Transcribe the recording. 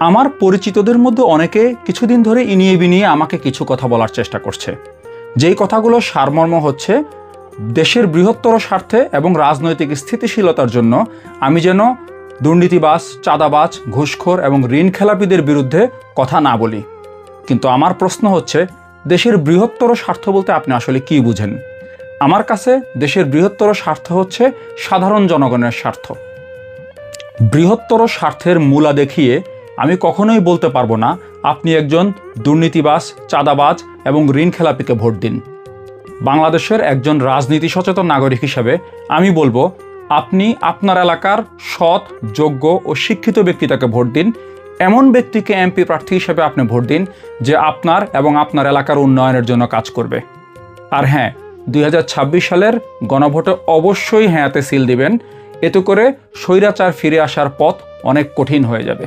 আমার পরিচিতদের মধ্যে অনেকে কিছুদিন ধরে ইনিয়ে বিনিয়ে আমাকে কিছু কথা বলার চেষ্টা করছে, যেই কথাগুলো সারমর্ম হচ্ছে দেশের বৃহত্তর স্বার্থে এবং রাজনৈতিক স্থিতিশীলতার জন্য আমি যেন দুর্নীতিবাজ, চাঁদাবাজ, ঘুষখোর এবং ঋণ খেলাপিদের বিরুদ্ধে কথা না বলি। কিন্তু আমার প্রশ্ন হচ্ছে, দেশের বৃহত্তর স্বার্থ বলতে আপনি আসলে কি বুঝেন? আমার কাছে দেশের বৃহত্তর স্বার্থ হচ্ছে সাধারণ জনগণের স্বার্থ। বৃহত্তর স্বার্থের মূলা দেখিয়ে আমি কখনোই বলতে পারবো না আপনি একজন দুর্নীতিবাজ, চাঁদাবাজ এবং ঋণ খেলাপিকে ভোট দিন। বাংলাদেশের একজন রাজনীতি সচেতন নাগরিক হিসেবে আমি বলবো, আপনি আপনার এলাকার সৎ, যোগ্য ও শিক্ষিত ব্যক্তিটাকে ভোট দিন। এমন ব্যক্তিকে এমপি প্রার্থী হিসেবে আপনি ভোট দিন যে আপনার এবং আপনার এলাকার উন্নয়নের জন্য কাজ করবে। আর হ্যাঁ, 2026 সালের গণভোটে অবশ্যই হ্যাঁতে সিল দিবেন। এতে করে স্বৈরাচার ফিরে আসার পথ অনেক কঠিন হয়ে যাবে।